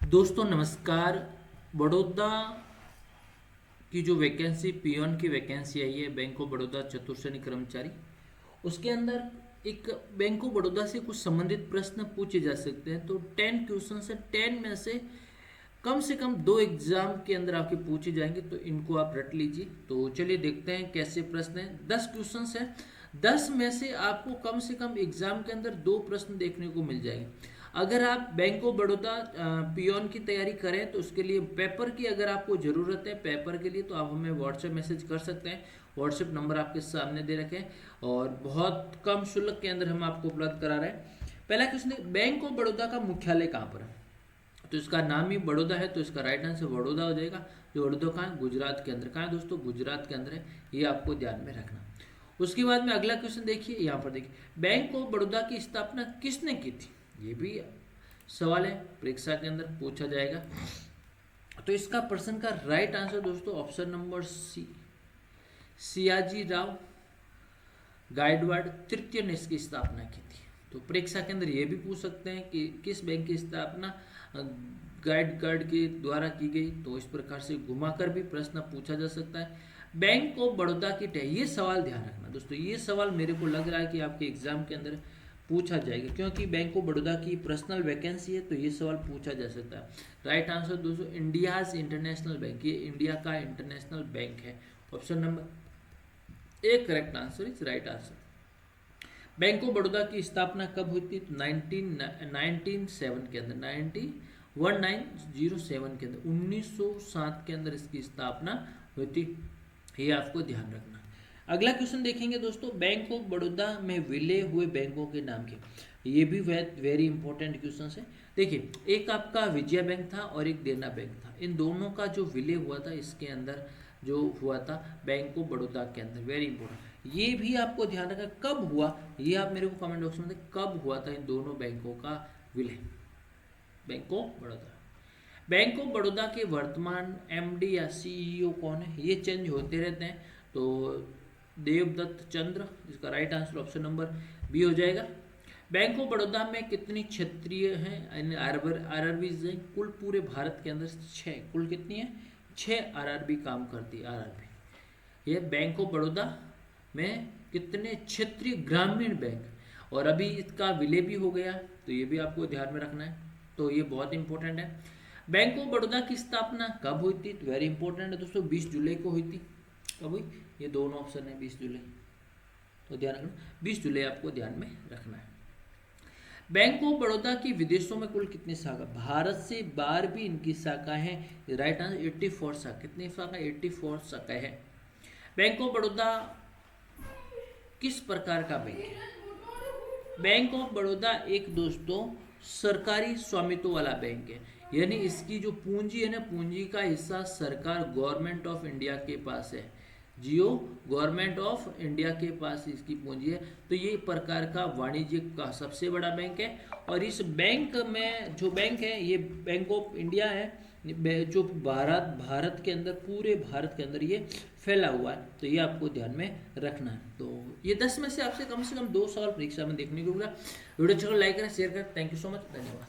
दोस्तों नमस्कार। बड़ौदा की जो वैकेंसी पियोन की वैकेंसी आई है बैंक ऑफ बड़ौदा चतुर्थ श्रेणी कर्मचारी, उसके अंदर एक बैंक ऑफ बड़ौदा से कुछ संबंधित प्रश्न पूछे जा सकते हैं। तो 10 क्वेश्चन है, 10 में से कम 2 एग्जाम के अंदर आपके पूछे जाएंगे, तो इनको आप रट लीजिए। तो चलिए देखते हैं कैसे प्रश्न हैं। 10 क्वेश्चन हैं, 10 में से आपको कम से कम एग्जाम के अंदर 2 प्रश्न देखने को मिल जाएंगे। अगर आप बैंक ऑफ बड़ौदा पियोन की तैयारी करें तो उसके लिए पेपर की अगर आपको ज़रूरत है पेपर के लिए, तो आप हमें व्हाट्सएप मैसेज कर सकते हैं। व्हाट्सएप नंबर आपके सामने दे रखे हैं और बहुत कम शुल्क के अंदर हम आपको उपलब्ध करा रहे हैं। पहला क्वेश्चन, बैंक ऑफ बड़ौदा का मुख्यालय कहाँ पर है? तो इसका नाम ही बड़ौदा है, तो इसका राइट आंसर बड़ौदा हो जाएगा। जो बड़ौदा कहाँ है? गुजरात के अंदर। कहाँ है दोस्तों? गुजरात के अंदर है। ये आपको ध्यान में रखना। उसके बाद में अगला क्वेश्चन देखिए, यहाँ पर देखिए, बैंक ऑफ बड़ौदा की स्थापना किसने की थी? ये भी सवाल है, परीक्षा के अंदर पूछा जाएगा। तो इसका प्रश्न का राइट आंसर दोस्तों option number C, Sayaji Rao Gaekwad तृतीय ने इसकी स्थापना की थी। तो परीक्षा के अंदर ये भी पूछ सकते हैं कि किस बैंक की स्थापना गायकवाड़ के द्वारा की गई, तो इस प्रकार से घुमाकर भी प्रश्न पूछा जा सकता है। बैंक ऑफ बड़ौदा की ये सवाल ध्यान रखना दोस्तों, ये सवाल मेरे को लग रहा है कि आपके एग्जाम के अंदर पूछा जाएगा, क्योंकि बैंक ऑफ बड़ौदा की पर्सनल वैकेंसी है, तो ये सवाल पूछा जा सकता है। राइट आंसर दोस्तों इंडियाज इंटरनेशनल बैंक, ये इंडिया का इंटरनेशनल बैंक है। Option number A correct answer is right answer. Bank of Baroda की स्थापना कब हुई थी? तो 1907 के अंदर, 1907 के अंदर, 1907 के अंदर इसकी स्थापना हुई थी। ये आपको ध्यान रखना। अगला क्वेश्चन देखेंगे दोस्तों, बैंक ऑफ बड़ौदा में विलय हुए बैंकों के नाम क्या? ये भी वेरी इंपॉर्टेंट क्वेश्चन है। देखिए, एक आपका विजया बैंक था और एक देना बैंक था। इन दोनों का जो विलय हुआ था, इसके अंदर जो हुआ था बैंक ऑफ बड़ौदा के अंदर, वेरी इंपॉर्टेंट। ये भी आपको ध्यान रखना कब हुआ, ये आप मेरे को कमेंट बॉक्स में कब हुआ था इन दोनों बैंकों का विलय। Bank of Baroda, bank of Baroda के वर्तमान एमडी या सीईओ कौन है? ये चेंज होते रहते हैं। तो देवदत्त चंद्र, इसका right answer option number B हो जाएगा। बैंक ऑफ बड़ौदा में कितनी क्षेत्रीय हैं आरआरबीज हैं? कुल पूरे भारत के अंदर 6, कुल कितनी है? 6 आरआरबी काम करती है। आरआरबी ये बैंक ऑफ बड़ौदा में कितने क्षेत्रीय ग्रामीण बैंक, और अभी इसका विलय भी हो गया, तो ये भी आपको ध्यान में रखना है। तो ये बहुत इंपॉर्टेंट है। बैंक ऑफ बड़ौदा की स्थापना कब हुई थी? तो वेरी इंपॉर्टेंट है दोस्तों, 20 जुलाई को हुई थी। कब हुई? ये दोनों ऑप्शन है 20 जुलाई, तो ध्यान रखना 20 जुलाई आपको ध्यान में रखना है। बैंक ऑफ बड़ौदा की विदेशों में कुल कितनी शाखा? भारत से बाहर भी इनकी शाखा है। राइट आंसर 84 शाखा। कितनी शाखा? 84 शाखा है। बैंक ऑफ बड़ौदा किस प्रकार का बैंक है? बैंक ऑफ बड़ौदा एक दोस्तों सरकारी स्वामित्व वाला बैंक है, यानी इसकी जो पूंजी है ना, पूंजी का हिस्सा सरकार गवर्नमेंट ऑफ इंडिया के पास है। जियो गवर्नमेंट ऑफ इंडिया के पास इसकी पूंजी है। तो ये प्रकार का वाणिज्यिक का सबसे बड़ा बैंक है। और इस बैंक में जो बैंक है, ये बैंक ऑफ इंडिया है, जो भारत के अंदर, पूरे भारत के अंदर ये फैला हुआ है। तो ये आपको ध्यान में रखना है। तो ये 10 में से आपसे कम 2 सवाल परीक्षा में देखने को मिला। वीडियो अच्छा लाइक करें, शेयर करें। थैंक यू सो मच, धन्यवाद।